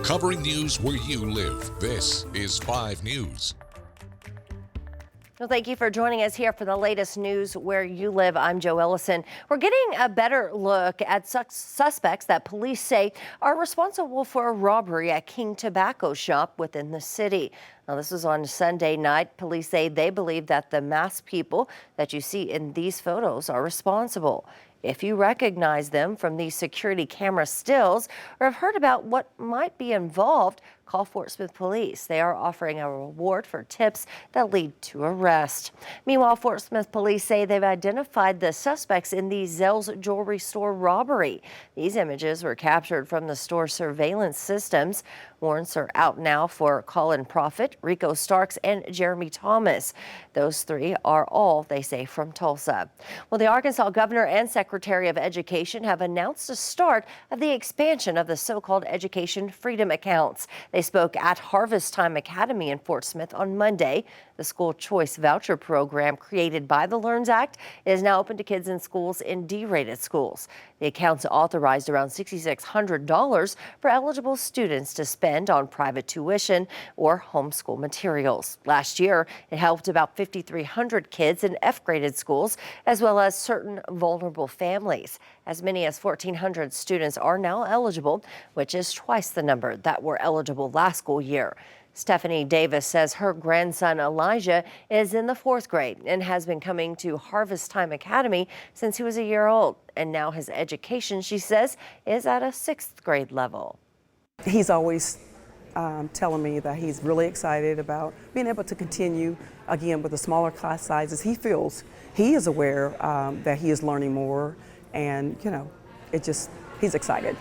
Covering news where you live. This is 5 News. Well, thank you for joining us here for the latest news where you live. I'm Joe Ellison. We're getting a better look at suspects that police say are responsible for a robbery at King Tobacco Shop within the city. Now, this was on Sunday night. Police say they believe that the masked people that you see in these photos are responsible. If you recognize them from these security camera stills or have heard about what might be involved, call Fort Smith Police. They are offering a reward for tips that lead to arrest. Meanwhile, Fort Smith Police say they've identified the suspects in the Zell's jewelry store robbery. These images were captured from the store's surveillance systems. Warrants are out now for Colin Profit, Rico Starks, and Jeremy Thomas. Those three are all, they say, from Tulsa. Well, the Arkansas governor and Secretary of Education have announced the start of the expansion of the so-called Education Freedom Accounts. They spoke at Harvest Time Academy in Fort Smith on Monday. The school choice voucher program created by the LEARNS Act is now open to kids in schools in D-rated schools. The accounts authorized around $6,600 for eligible students to spend on private tuition or homeschool materials. Last year, it helped about 5,300 kids in F-graded schools, as well as certain vulnerable families. As many as 1,400 students are now eligible, which is twice the number that were eligible last school year. Stephanie Davis says her grandson Elijah is in the 4th grade and has been coming to Harvest Time Academy since he was a year old. And now his education, she says, is at a 6th grade level. He's always telling me that he's really excited about being able to continue again with the smaller class sizes. He feels he is aware that he is learning more, and he's excited.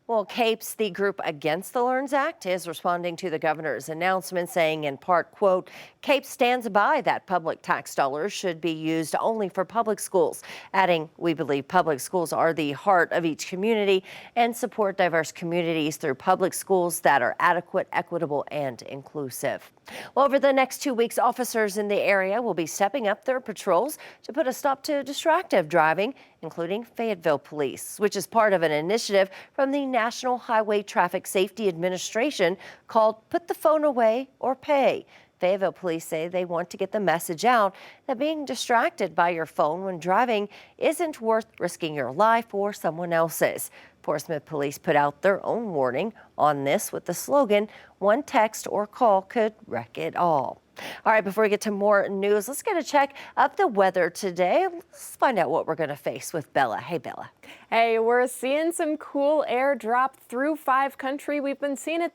Well, CAPES, the group against the LEARNS Act, is responding to the governor's announcement, saying in part, quote, CAPES stands by that public tax dollars should be used only for public schools, adding, we believe public schools are the heart of each community and support diverse communities through public schools that are adequate, equitable, and inclusive. Well, over the next 2 weeks, officers in the area will be stepping up their patrols to put a stop to distracted driving, including Fayetteville Police, which is part of an initiative from the National Highway Traffic Safety Administration called Put the Phone Away or Pay. Fayetteville Police say they want to get the message out that being distracted by your phone when driving isn't worth risking your life or someone else's. Fort Smith Police put out their own warning on this with the slogan, "One text or call could wreck it all." All right, before we get to more news, let's get a check of the weather today. Let's find out what we're going to face with Bella. Hey, Bella. Hey, we're seeing some cool air drop through 5 country. We've been seeing it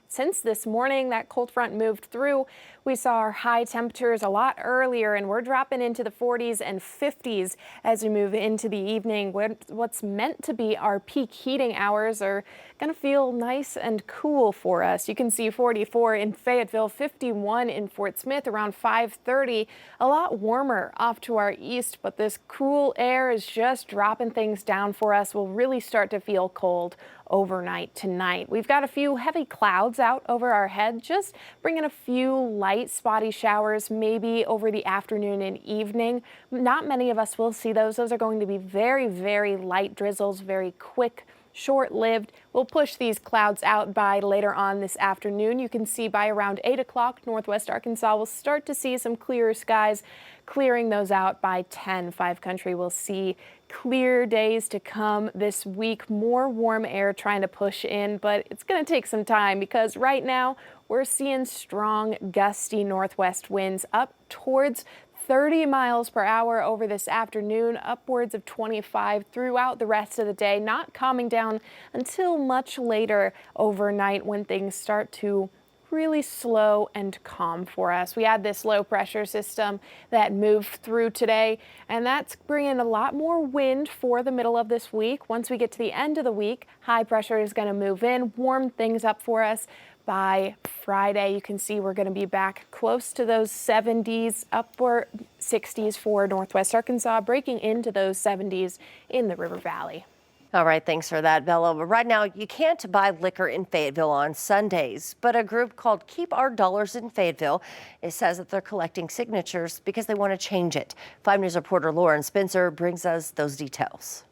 since this morning. That cold front moved through. We saw our high temperatures a lot earlier, and we're dropping into the 40s and 50s as we move into the evening. What's meant to be our peak heating hours are going to feel nice and cool for us. You can see 44 in Fayetteville, 51 in Fort Smith around 5:30. A lot warmer off to our east, but this cool air is just dropping things down for us. We'll really start to feel cold overnight tonight. We've got a few heavy clouds out over our head, just bringing a few light spotty showers maybe over the afternoon and evening. Not many of us will see those. Those are going to be very, very light drizzles, very quick, short-lived. We'll push these clouds out by later on this afternoon. You can see by around 8 o'clock, northwest Arkansas will start to see some clearer skies. Clearing those out by 10. 5 country will see clear days to come this week. More warm air trying to push in, but it's going to take some time because right now we're seeing strong, gusty northwest winds up towards 30 miles per hour over this afternoon, upwards of 25 throughout the rest of the day, not calming down until much later overnight when things start to really slow and calm for us. We had this low pressure system that moved through today, and that's bringing a lot more wind for the middle of this week. Once we get to the end of the week, high pressure is going to move in, warm things up for us. By Friday, you can see we're going to be back close to those 70s, upper 60s for northwest Arkansas, breaking into those 70s in the River Valley. All right, thanks for that, Bella. But right now, you can't buy liquor in Fayetteville on Sundays, but a group called Keep Our Dollars in Fayetteville, it says that they're collecting signatures because they want to change it. 5 News reporter Lauren Spencer brings us those details.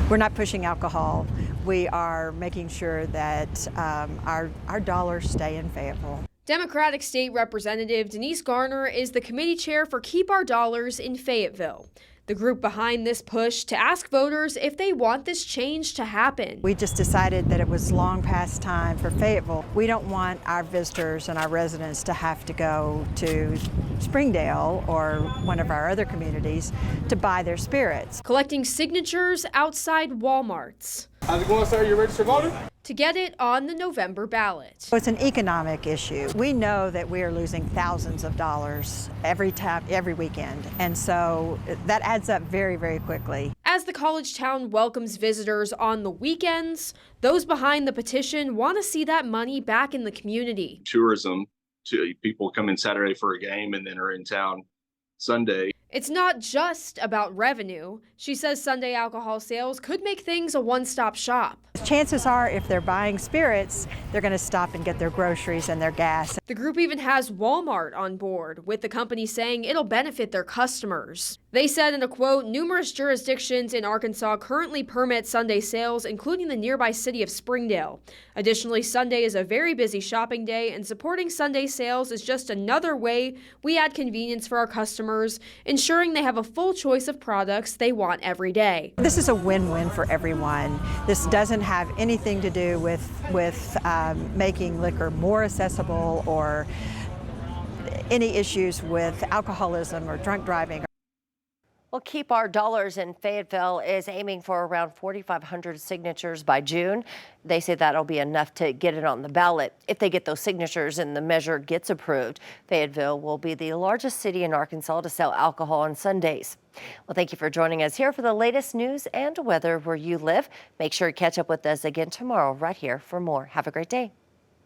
We're not pushing alcohol. We are making sure that our dollars stay in Fayetteville. Democratic State Representative Denise Garner is the committee chair for Keep Our Dollars in Fayetteville, the group behind this push to ask voters if they want this change to happen. We just decided that it was long past time for Fayetteville. We don't want our visitors and our residents to have to go to Springdale or one of our other communities to buy their spirits. Collecting signatures outside Walmarts. How's it going, sir? You a registered voter? To get it on the November ballot. So it's an economic issue. We know that we are losing thousands of dollars every weekend, and so that adds up very, very quickly. As the college town welcomes visitors on the weekends, those behind the petition want to see that money back in the community. Tourism, to people come in Saturday for a game and then are in town Sunday. It's not just about revenue. She says Sunday alcohol sales could make things a one-stop shop. Chances are, if they're buying spirits, they're going to stop and get their groceries and their gas. The group even has Walmart on board, with the company saying it'll benefit their customers. They said in a quote, numerous jurisdictions in Arkansas currently permit Sunday sales, including the nearby city of Springdale. Additionally, Sunday is a very busy shopping day, and supporting Sunday sales is just another way we add convenience for our customers, ensuring they have a full choice of products they want every day. This is a win-win for everyone. This doesn't have anything to do with making liquor more accessible or any issues with alcoholism or drunk driving. Well, Keep Our Dollars in Fayetteville is aiming for around 4,500 signatures by June. They say that'll be enough to get it on the ballot. If they get those signatures and the measure gets approved, Fayetteville will be the largest city in Arkansas to sell alcohol on Sundays. Well, thank you for joining us here for the latest news and weather where you live. Make sure you catch up with us again tomorrow right here for more. Have a great day.